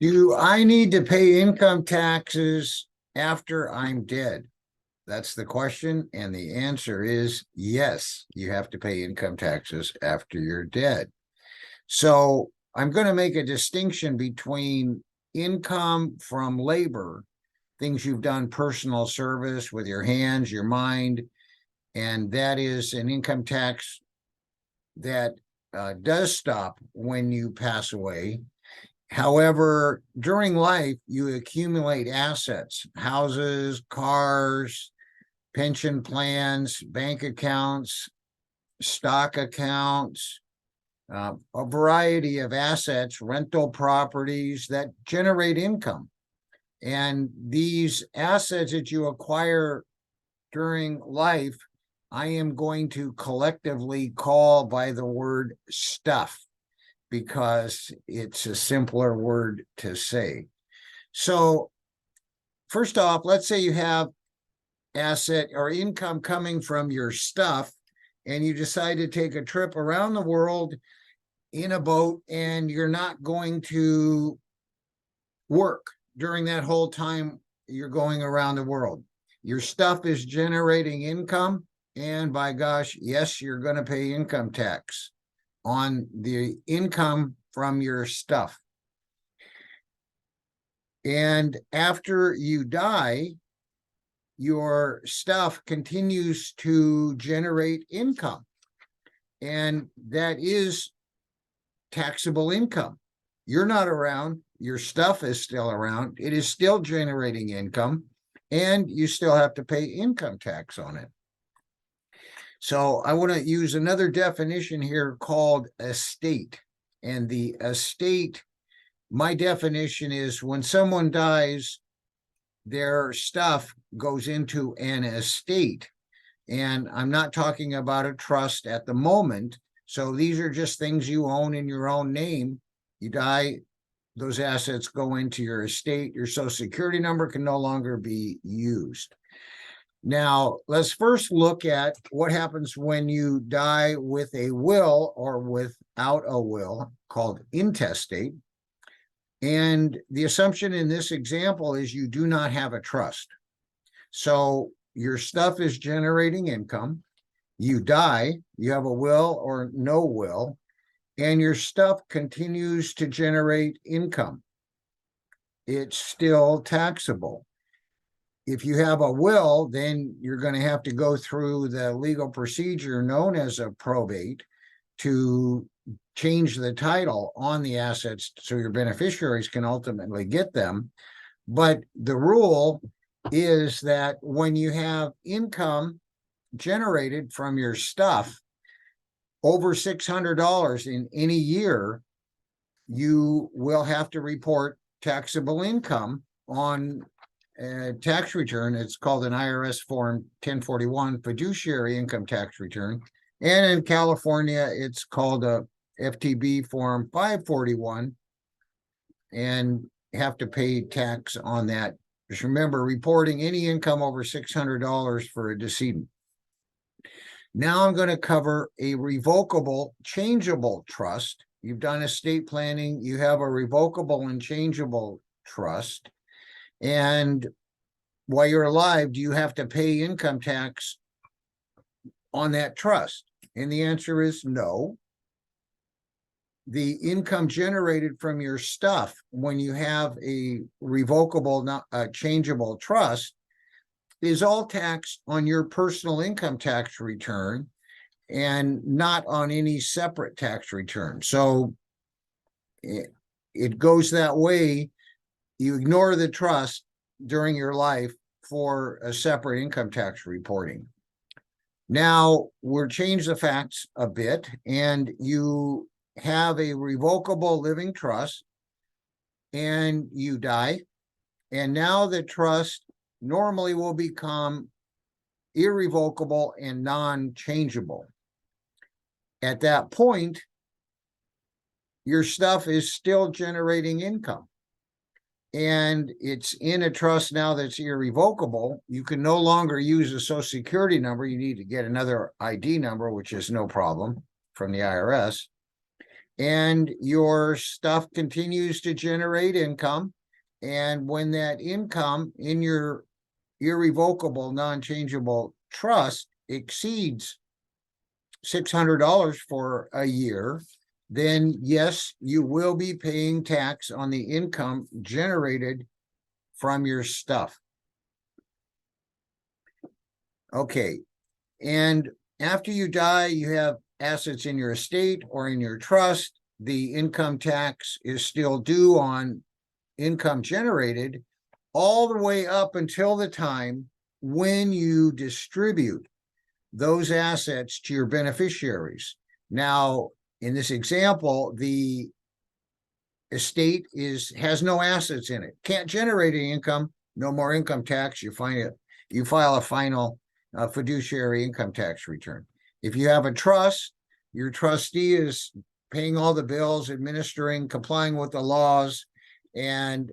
Do I need to pay income taxes after I'm dead? That's the question. And the answer is yes, you have to pay income taxes after you're dead. So I'm going to make a distinction between income from labor, things you've done, personal service with your hands, your mind, and that is an income tax that does stop when you pass away. However, during life, you accumulate assets, houses, cars, pension plans, bank accounts, stock accounts, a variety of assets, rental properties that generate income. And these assets that you acquire during life, I am going to collectively call by the word stuff, because it's a simpler word to say. So first off, let's say you have asset or income coming from your stuff, and you decide to take a trip around the world in a boat, and you're not going to work during that whole time you're going around the world. Your stuff is generating income, and by gosh, yes, you're going to pay income tax on the income from your stuff. And after you die, your stuff continues to generate income, and that is taxable income. You're not around, your stuff is still around, it is still generating income, and you still have to pay income tax on it. So I want to use another definition here called estate. And the estate, my definition is when someone dies, their stuff goes into an estate. And I'm not talking about a trust at the moment. So these are just things you own in your own name. You die, those assets go into your estate. Your Social Security number can no longer be used. Now, let's first look at what happens when you die with a will or without a will, called intestate. And the assumption in this example is you do not have a trust. So your stuff is generating income. You die, you have a will or no will, and your stuff continues to generate income. It's still taxable. If you have a will, then you're going to have to go through the legal procedure known as a probate to change the title on the assets so your beneficiaries can ultimately get them. But the rule is that when you have income generated from your stuff over $600 in any year, you will have to report taxable income on a tax return. It's called an IRS Form 1041 fiduciary income tax return. And in California, it's called a FTB Form 541, and have to pay tax on that. Just remember, reporting any income over $600 for a decedent. Now I'm going to cover a revocable changeable trust. You've done estate planning, you have a revocable and changeable trust. And while you're alive, do you have to pay income tax on that trust? And the answer is no. The income generated from your stuff, when you have a revocable, not a changeable trust, is all taxed on your personal income tax return and not on any separate tax return. So it goes that way. You ignore the trust during your life for a separate income tax reporting. Now we'll change the facts a bit, and you have a revocable living trust and you die, and now the trust normally will become irrevocable and non-changeable. At that point, your stuff is still generating income, and it's in a trust now that's irrevocable. You can no longer use a Social Security number. You need to get another ID number, which is no problem, from the IRS. and your stuff continues to generate income. And when that income in your irrevocable, non-changeable trust exceeds $600 for a year, then yes, you will be paying tax on the income generated from your stuff. Okay, and after you die, you have assets in your estate or in your trust. The income tax is still due on income generated all the way up until the time when you distribute those assets to your beneficiaries. Now, in this example, the estate has no assets in it, can't generate any income, no more income tax. You file a final fiduciary income tax return. If you have a trust, your trustee is paying all the bills, administering, complying with the laws, and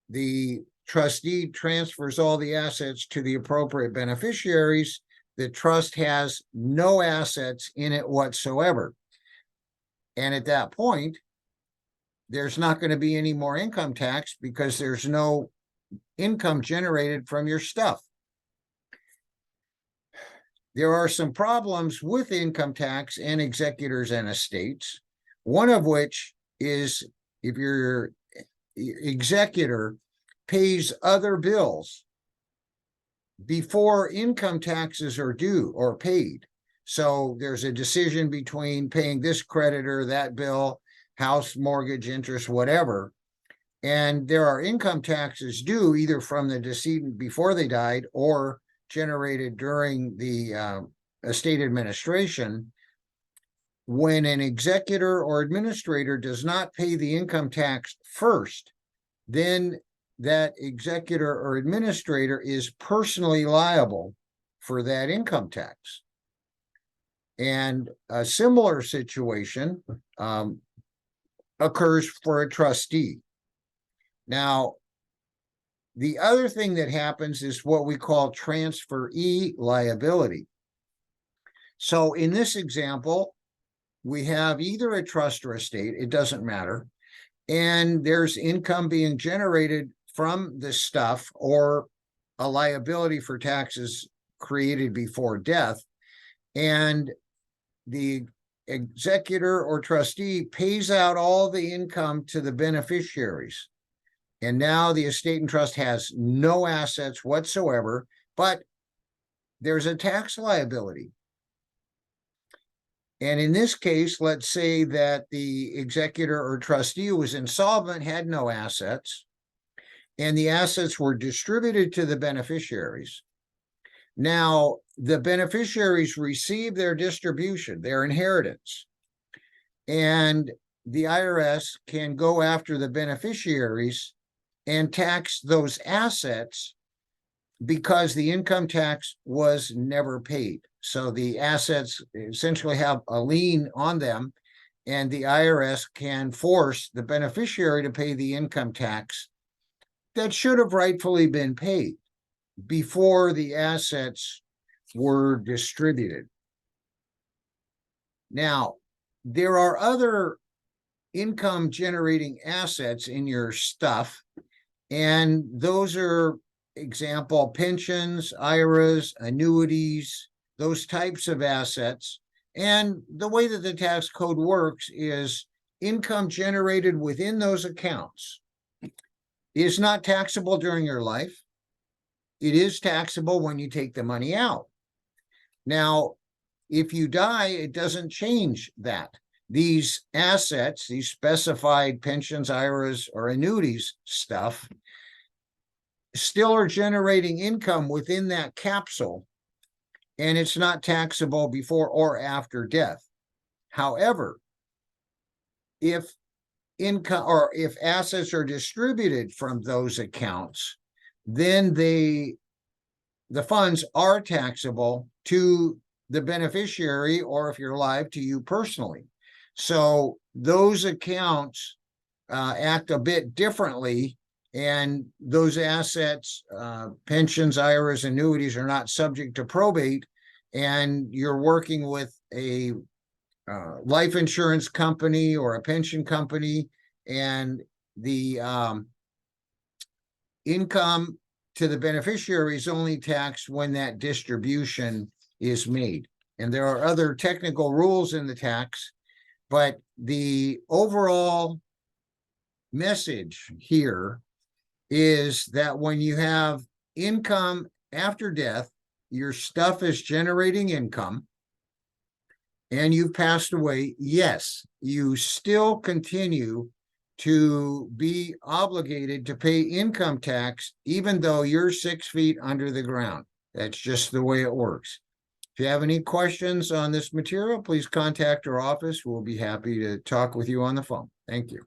the trustee transfers all the assets to the appropriate beneficiaries. The trust has no assets in it whatsoever. And at that point, there's not going to be any more income tax because there's no income generated from your stuff. There are some problems with income tax and executors and estates, one of which is if your executor pays other bills before income taxes are due or paid. So there's a decision between paying this creditor, that bill, house, mortgage, interest, whatever, and there are income taxes due either from the decedent before they died or generated during the estate administration. When an executor or administrator does not pay the income tax first, then that executor or administrator is personally liable for that income tax. And a similar situation occurs for a trustee. Now, the other thing that happens is what we call transferee liability. So in this example, we have either a trust or estate, it doesn't matter, and there's income being generated from the stuff or a liability for taxes created before death, and the executor or trustee pays out all the income to the beneficiaries. And now the estate and trust has no assets whatsoever, but there's a tax liability. And in this case, let's say that the executor or trustee was insolvent, had no assets, and the assets were distributed to the beneficiaries. Now, the beneficiaries receive their distribution, their inheritance, and the IRS can go after the beneficiaries and tax those assets because the income tax was never paid. So the assets essentially have a lien on them, and the IRS can force the beneficiary to pay the income tax that should have rightfully been paid before the assets were distributed. Now, there are other income generating assets in your stuff, and those are, example, pensions, IRAs, annuities, those types of assets. And the way that the tax code works is income generated within those accounts is not taxable during your life. It is taxable when you take the money out. Now, if you die, it doesn't change that. These assets, these specified pensions, IRAs, or annuities stuff, still are generating income within that capsule, and it's not taxable before or after death. However, if income or if assets are distributed from those accounts, then the funds are taxable to the beneficiary, or if you're alive, to you personally. So those accounts act a bit differently, and those assets, pensions, IRAs, annuities, are not subject to probate, and you're working with a life insurance company or a pension company, and the income to the beneficiary is only taxed when that distribution is made. And there are other technical rules in the tax, but the overall message here is that when you have income after death, your stuff is generating income, and you've passed away, yes, you still continue to be obligated to pay income tax, even though you're 6 feet under the ground. That's just the way it works. If you have any questions on this material, please contact our office. We'll be happy to talk with you on the phone. Thank you.